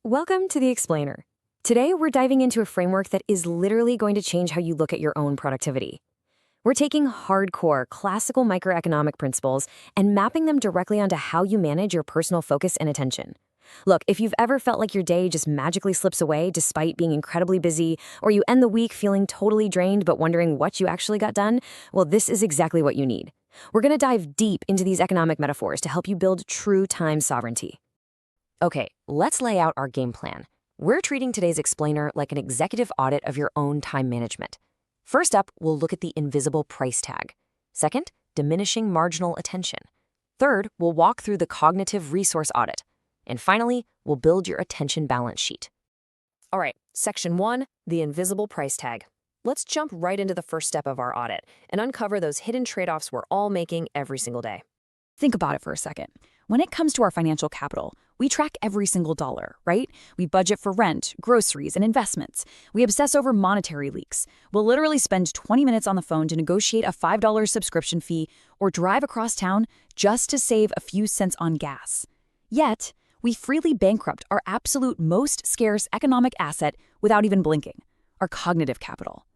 Welcome to The Explainer. Today, we're diving into a framework that is literally going to change how you look at your own productivity. We're taking hardcore, classical microeconomic principles and mapping them directly onto how you manage your personal focus and attention. Look, if you've ever felt like your day just magically slips away despite being incredibly busy, or you end the week feeling totally drained but wondering what you actually got done, well, this is exactly what you need. We're going to dive deep into these economic metaphors to help you build true time sovereignty. Okay, let's lay out our game plan. We're treating today's explainer like an executive audit of your own time management. First up, we'll look at the invisible price tag. Second, diminishing marginal attention. Third, we'll walk through the cognitive resource audit. And finally, we'll build your attention balance sheet. All right, section 1, the invisible price tag. Let's jump right into the first step of our audit and uncover those hidden trade-offs we're all making every single day. Think about it for a second. When it comes to our financial capital, we track every single dollar, right? We budget for rent, groceries, and investments. We obsess over monetary leaks. We'll literally spend 20 minutes on the phone to negotiate a $5 subscription fee or drive across town just to save a few cents on gas. Yet, we freely bankrupt our absolute most scarce economic asset without even blinking, our cognitive capital.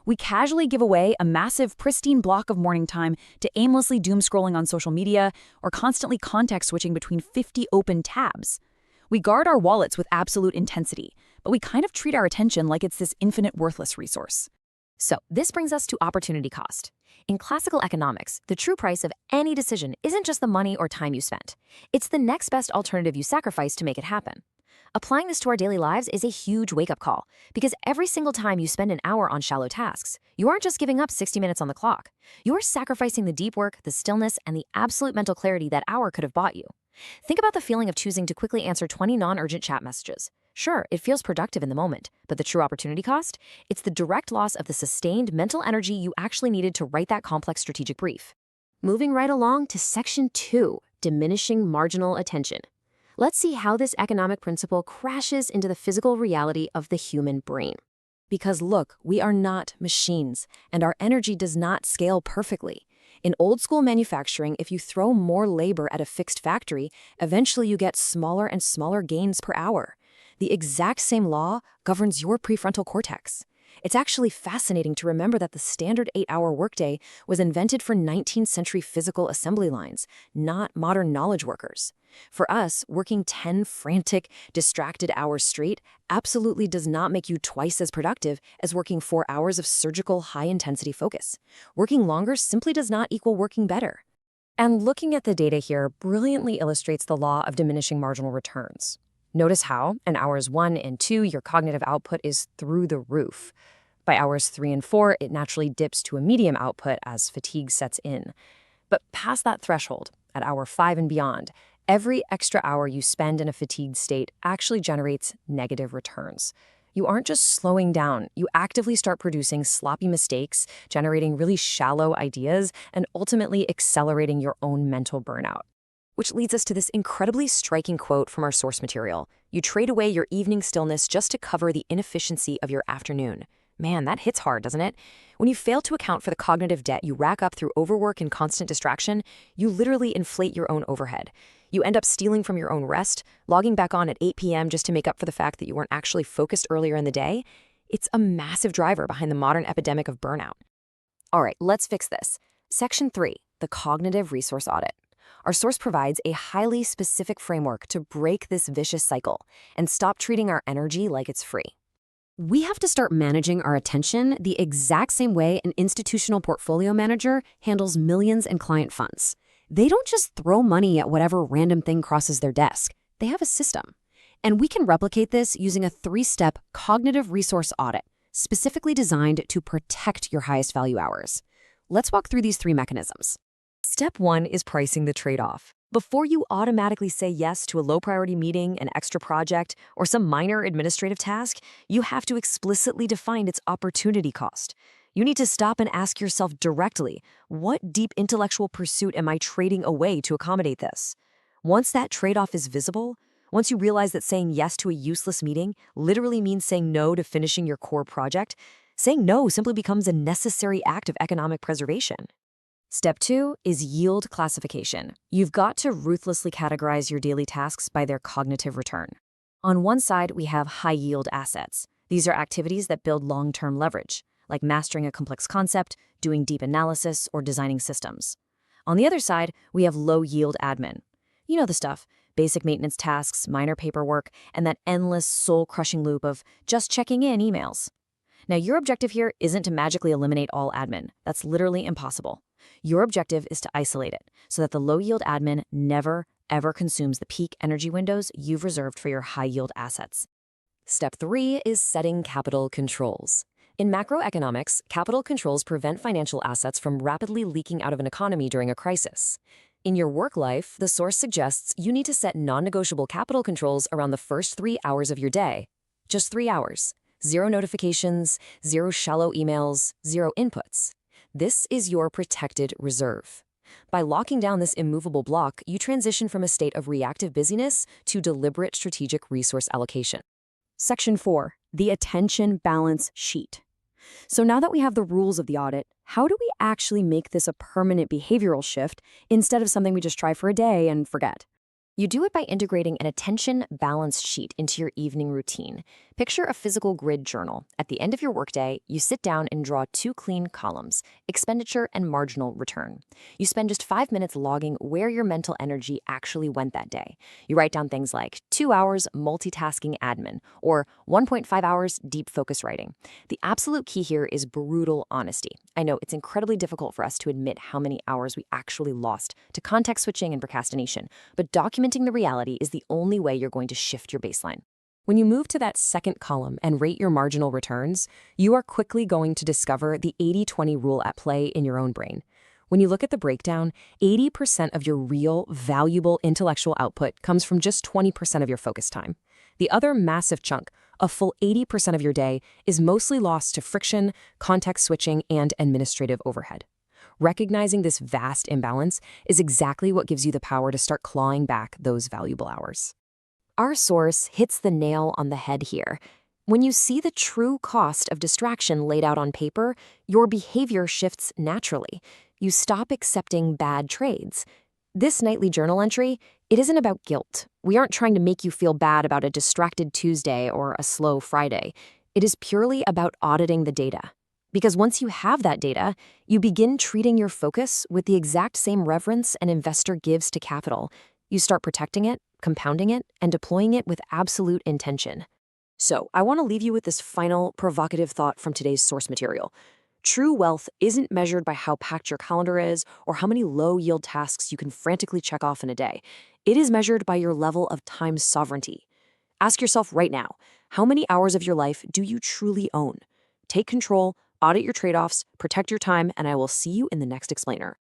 We casually give away a massive, pristine block of morning time to aimlessly doom-scrolling on social media or constantly context-switching between 50 open tabs. We guard our wallets with absolute intensity, but we kind of treat our attention like it's this infinite worthless resource. So, this brings us to opportunity cost. In classical economics, the true price of any decision isn't just the money or time you spent. It's the next best alternative you sacrifice to make it happen. Applying this to our daily lives is a huge wake-up call, because every single time you spend an hour on shallow tasks, you aren't just giving up 60 minutes on the clock. You're sacrificing the deep work, the stillness, and the absolute mental clarity that hour could have bought you. Think about the feeling of choosing to quickly answer 20 non-urgent chat messages. Sure, it feels productive in the moment, but the true opportunity cost? It's the direct loss of the sustained mental energy you actually needed to write that complex strategic brief. Moving right along to section 2, diminishing marginal attention. Let's see how this economic principle crashes into the physical reality of the human brain. Because look, we are not machines, and our energy does not scale perfectly. In old-school manufacturing, if you throw more labor at a fixed factory, eventually you get smaller and smaller gains per hour. The exact same law governs your prefrontal cortex. It's actually fascinating to remember that the standard 8-hour workday was invented for 19th century physical assembly lines, not modern knowledge workers. For us, working 10 frantic, distracted hours straight absolutely does not make you twice as productive as working 4 hours of surgical high-intensity focus. Working longer simply does not equal working better. And looking at the data here brilliantly illustrates the law of diminishing marginal returns. Notice how, in hours 1 and 2, your cognitive output is through the roof. By hours 3 and 4, it naturally dips to a medium output as fatigue sets in. But past that threshold, at hour 5 and beyond, every extra hour you spend in a fatigued state actually generates negative returns. You aren't just slowing down, you actively start producing sloppy mistakes, generating really shallow ideas, and ultimately accelerating your own mental burnout. Which leads us to this incredibly striking quote from our source material. You trade away your evening stillness just to cover the inefficiency of your afternoon. Man, that hits hard, doesn't it? When you fail to account for the cognitive debt you rack up through overwork and constant distraction, you literally inflate your own overhead. You end up stealing from your own rest, logging back on at 8 p.m. just to make up for the fact that you weren't actually focused earlier in the day. It's a massive driver behind the modern epidemic of burnout. All right, let's fix this. Section 3, the Cognitive Resource Audit. Our source provides a highly specific framework to break this vicious cycle and stop treating our energy like it's free. We have to start managing our attention the exact same way an institutional portfolio manager handles millions in client funds. They don't just throw money at whatever random thing crosses their desk. They have a system. And we can replicate this using a 3-step cognitive resource audit, specifically designed to protect your highest value hours. Let's walk through these 3 mechanisms. Step 1 is pricing the trade-off. Before you automatically say yes to a low-priority meeting, an extra project, or some minor administrative task, you have to explicitly define its opportunity cost. You need to stop and ask yourself directly, what deep intellectual pursuit am I trading away to accommodate this? Once that trade-off is visible, once you realize that saying yes to a useless meeting literally means saying no to finishing your core project, saying no simply becomes a necessary act of economic preservation. Step 2 is yield classification. You've got to ruthlessly categorize your daily tasks by their cognitive return. On one side, we have high-yield assets. These are activities that build long-term leverage, like mastering a complex concept, doing deep analysis, or designing systems. On the other side, we have low-yield admin. You know the stuff: basic maintenance tasks, minor paperwork, and that endless soul-crushing loop of just checking in emails. Now, your objective here isn't to magically eliminate all admin. That's literally impossible. Your objective is to isolate it so that the low-yield admin never, ever consumes the peak energy windows you've reserved for your high-yield assets. Step 3 is setting capital controls. In macroeconomics, capital controls prevent financial assets from rapidly leaking out of an economy during a crisis. In your work life, the source suggests you need to set non-negotiable capital controls around the first 3 hours of your day. Just 3 hours. Zero notifications, zero shallow emails, zero inputs. This is your protected reserve. By locking down this immovable block, you transition from a state of reactive busyness to deliberate strategic resource allocation. Section 4, the attention balance sheet. So now that we have the rules of the audit, how do we actually make this a permanent behavioral shift instead of something we just try for a day and forget? You do it by integrating an attention balance sheet into your evening routine. Picture a physical grid journal. At the end of your workday, you sit down and draw 2 clean columns: expenditure and marginal return. You spend just 5 minutes logging where your mental energy actually went that day. You write down things like 2 hours multitasking admin or 1.5 hours deep focus writing. The absolute key here is brutal honesty. I know it's incredibly difficult for us to admit how many hours we actually lost to context switching and procrastination, but documenting the reality is the only way you're going to shift your baseline. When you move to that second column and rate your marginal returns, you are quickly going to discover the 80-20 rule at play in your own brain. When you look at the breakdown, 80% of your real, valuable intellectual output comes from just 20% of your focus time. The other massive chunk, a full 80% of your day, is mostly lost to friction, context switching, and administrative overhead. Recognizing this vast imbalance is exactly what gives you the power to start clawing back those valuable hours. Our source hits the nail on the head here. When you see the true cost of distraction laid out on paper, your behavior shifts naturally. You stop accepting bad trades. This nightly journal entry, it isn't about guilt. We aren't trying to make you feel bad about a distracted Tuesday or a slow Friday. It is purely about auditing the data. Because once you have that data, you begin treating your focus with the exact same reverence an investor gives to capital. You start protecting it, compounding it, and deploying it with absolute intention. So, I want to leave you with this final provocative thought from today's source material. True wealth isn't measured by how packed your calendar is or how many low-yield tasks you can frantically check off in a day. It is measured by your level of time sovereignty. Ask yourself right now, how many hours of your life do you truly own? Take control, audit your trade-offs, protect your time, and I will see you in the next explainer.